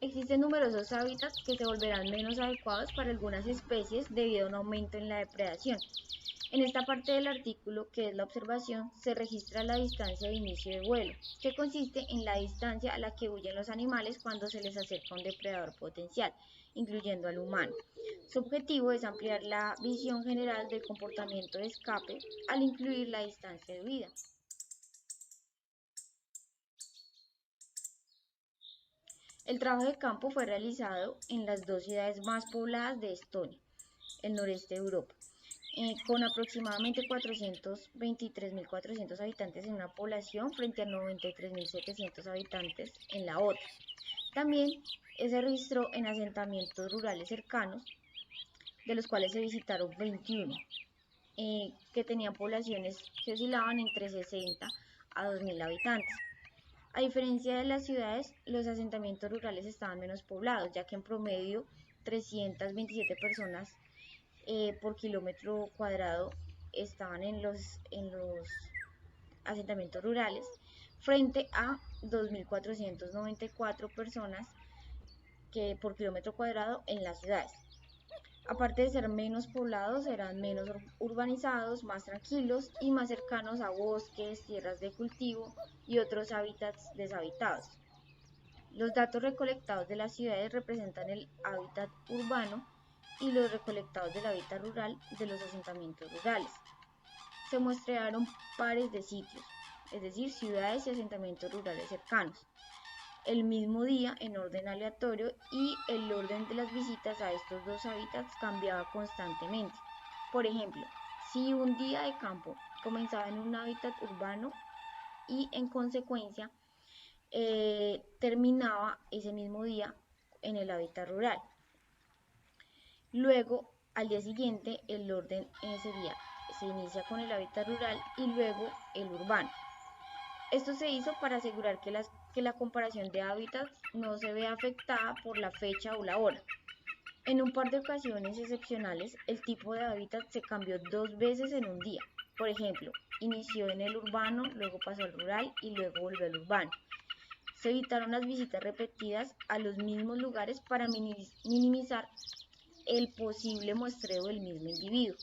Existen numerosos hábitats que se volverán menos adecuados para algunas especies debido a un aumento en la depredación. En esta parte del artículo, que es la observación, se registra la distancia de inicio de vuelo, que consiste en la distancia a la que huyen los animales cuando se les acerca un depredador potencial, incluyendo al humano. Su objetivo es ampliar la visión general del comportamiento de escape al incluir la distancia de huida. El trabajo de campo fue realizado en las dos ciudades más pobladas de Estonia, el noreste de Europa, con aproximadamente 423.400 habitantes en una población frente a 93.700 habitantes en la otra. También se registró en asentamientos rurales cercanos, de los cuales se visitaron 21, que tenían poblaciones que oscilaban entre 60 a 2.000 habitantes. A diferencia de las ciudades, los asentamientos rurales estaban menos poblados, ya que en promedio 327 personas por kilómetro cuadrado estaban en los asentamientos rurales, frente a 2.494 personas que por kilómetro cuadrado en las ciudades. Aparte de ser menos poblados, eran menos urbanizados, más tranquilos y más cercanos a bosques, tierras de cultivo y otros hábitats deshabitados. Los datos recolectados de las ciudades representan el hábitat urbano y los recolectados del hábitat rural de los asentamientos rurales. Se muestrearon pares de sitios, es decir, ciudades y asentamientos rurales cercanos, el mismo día en orden aleatorio, y el orden de las visitas a estos dos hábitats cambiaba constantemente. Por ejemplo, si un día de campo comenzaba en un hábitat urbano y en consecuencia terminaba ese mismo día en el hábitat rural. Luego, al día siguiente, el orden sería, se inicia con el hábitat rural y luego el urbano. Esto se hizo para asegurar que la comparación de hábitats no se vea afectada por la fecha o la hora. En un par de ocasiones excepcionales, el tipo de hábitat se cambió 2 veces en un día. Por ejemplo, inició en el urbano, luego pasó al rural y luego volvió al urbano. Se evitaron las visitas repetidas a los mismos lugares para minimizar el posible muestreo del mismo individuo.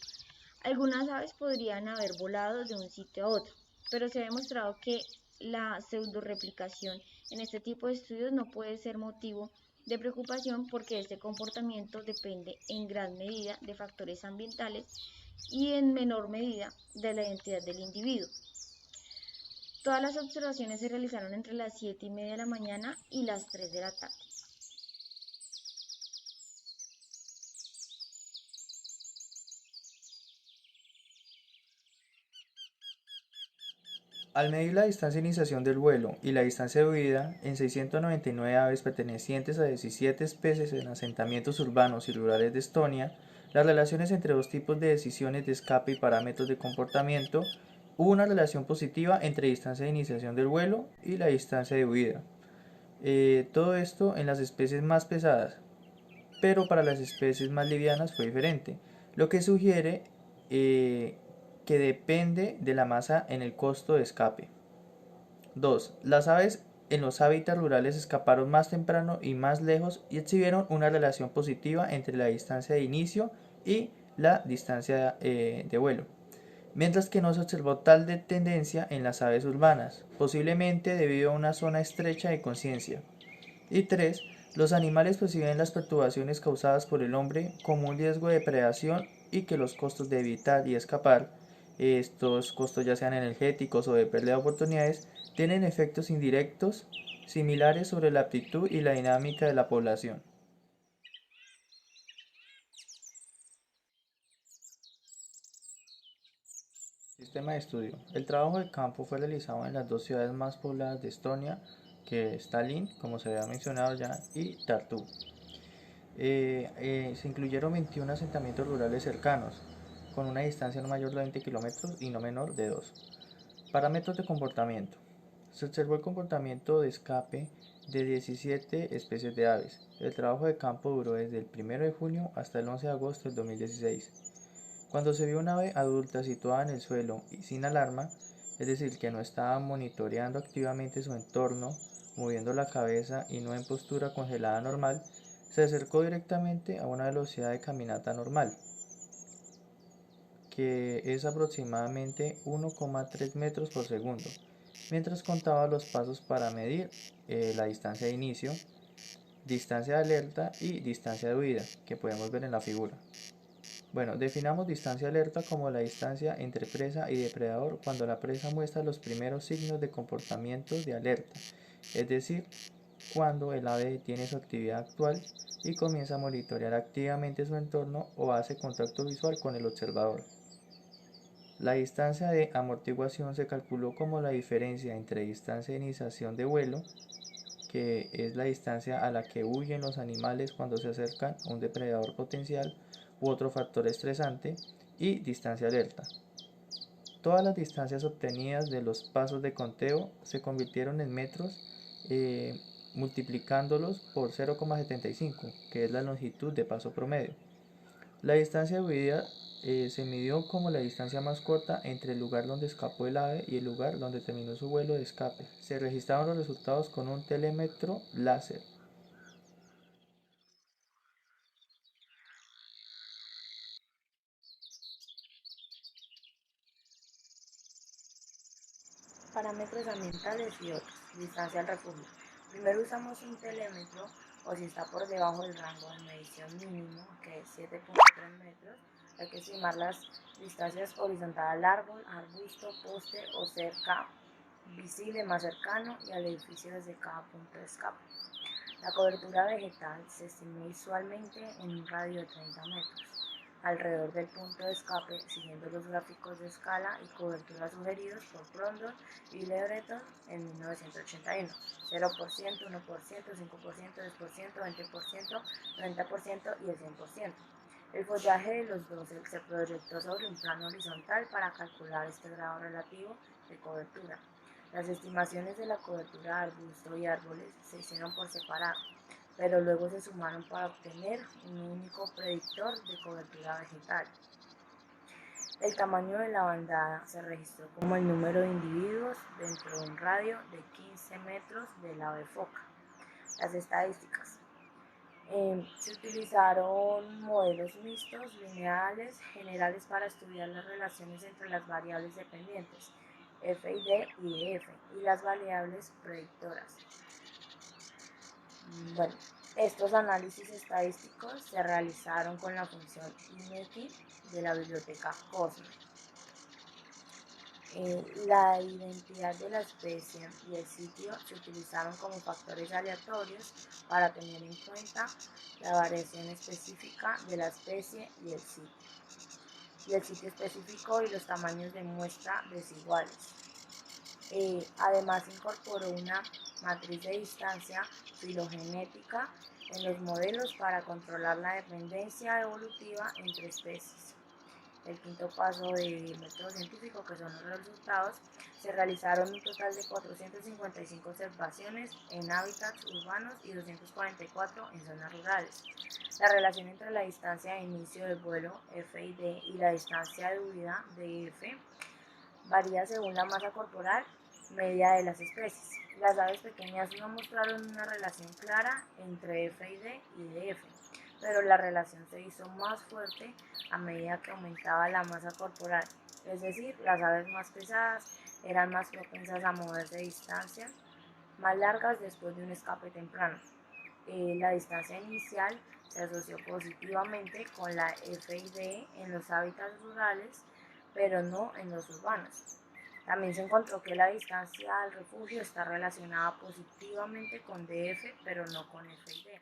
Algunas aves podrían haber volado de un sitio a otro, pero se ha demostrado que la pseudoreplicación en este tipo de estudios no puede ser motivo de preocupación, porque este comportamiento depende en gran medida de factores ambientales y en menor medida de la identidad del individuo. Todas las observaciones se realizaron entre las 7:30 de la mañana y las 3 de la tarde. Al medir la distancia de iniciación del vuelo y la distancia de huida en 699 aves pertenecientes a 17 especies en asentamientos urbanos y rurales de Estonia, las relaciones entre dos tipos de decisiones de escape y parámetros de comportamiento, hubo una relación positiva entre distancia de iniciación del vuelo y la distancia de huida. Todo esto en las especies más pesadas, pero para las especies más livianas fue diferente, lo que sugiere que depende de la masa en el costo de escape. 2. Las aves en los hábitats rurales escaparon más temprano y más lejos y exhibieron una relación positiva entre la distancia de inicio y la distancia de vuelo, mientras que no se observó tal de tendencia en las aves urbanas, posiblemente debido a una zona estrecha de conciencia. Y 3. Los animales perciben las perturbaciones causadas por el hombre como un riesgo de predación y que los costos de evitar y escapar, estos costos ya sean energéticos o de pérdida de oportunidades, tienen efectos indirectos similares sobre la aptitud y la dinámica de la población. Sistema de estudio. El trabajo de campo fue realizado en las dos ciudades más pobladas de Estonia, que es Tallinn, como se había mencionado ya, y Tartu. Se incluyeron 21 asentamientos rurales cercanos, con una distancia no mayor de 20 kilómetros y no menor de 2. Parámetros de comportamiento. Se observó el comportamiento de escape de 17 especies de aves. El trabajo de campo duró desde el 1 de junio hasta el 11 de agosto del 2016. Cuando se vio un ave adulta situada en el suelo y sin alarma, es decir, que no estaba monitoreando activamente su entorno, moviendo la cabeza y no en postura congelada normal, se acercó directamente a una velocidad de caminata normal, que es aproximadamente 1,3 metros por segundo, mientras contaba los pasos para medir la distancia de inicio, distancia de alerta y distancia de huida, que podemos ver en la figura. Bueno, definamos distancia alerta como la distancia entre presa y depredador cuando la presa muestra los primeros signos de comportamiento de alerta, es decir, cuando el ave detiene su actividad actual y comienza a monitorear activamente su entorno o hace contacto visual con el observador. La distancia de amortiguación se calculó como la diferencia entre distancia de iniciación de vuelo, que es la distancia a la que huyen los animales cuando se acercan a un depredador potencial u otro factor estresante, y distancia alerta. Todas las distancias obtenidas de los pasos de conteo se convirtieron en metros multiplicándolos por 0,75, que es la longitud de paso promedio. La distancia de huida se midió como la distancia más corta entre el lugar donde escapó el ave y el lugar donde terminó su vuelo de escape. Se registraron los resultados con un telémetro láser. Parámetros ambientales y otros. Distancia al refugio. Primero usamos un telémetro o si está por debajo del rango de medición mínimo, que es 7,3 metros, hay que estimar las distancias horizontal al árbol, arbusto, poste o cerca visible más cercano y al edificio desde cada punto de escape. La cobertura vegetal se estima usualmente en un radio de 30 metros alrededor del punto de escape, siguiendo los gráficos de escala y cobertura sugeridos por Brondon y LeBreton en 1981, 0%, 1%, 5%, 10%, 20%, 30% y el 100%. El follaje de los dos se proyectó sobre un plano horizontal para calcular este grado relativo de cobertura. Las estimaciones de la cobertura de arbusto y árboles se hicieron por separado, pero luego se sumaron para obtener un único predictor de cobertura vegetal. El tamaño de la bandada se registró como el número de individuos dentro de un radio de 15 metros del ave foca. Las estadísticas. Se utilizaron modelos mixtos, lineales, generales para estudiar las relaciones entre las variables dependientes, F y D y EF, y las variables predictoras. Bueno, estos análisis estadísticos se realizaron con la función INEGI de la biblioteca COSME. La identidad de la especie y el sitio se utilizaron como factores aleatorios para tener en cuenta la variación específica de la especie y el sitio específico y los tamaños de muestra desiguales. Además incorporó una matriz de distancia filogenética en los modelos para controlar la dependencia evolutiva entre especies. El quinto paso del método científico, que son los resultados, se realizaron un total de 455 observaciones en hábitats urbanos y 244 en zonas rurales. La relación entre la distancia de inicio del vuelo FID y la distancia de huida DF varía según la masa corporal media de las especies. Las aves pequeñas no mostraron una relación clara entre FID y DF, pero la relación se hizo más fuerte a medida que aumentaba la masa corporal, es decir, las aves más pesadas eran más propensas a moverse distancias más largas después de un escape temprano. La distancia inicial se asoció positivamente con la FID en los hábitats rurales, pero no en los urbanos. También se encontró que la distancia al refugio está relacionada positivamente con DF, pero no con FID.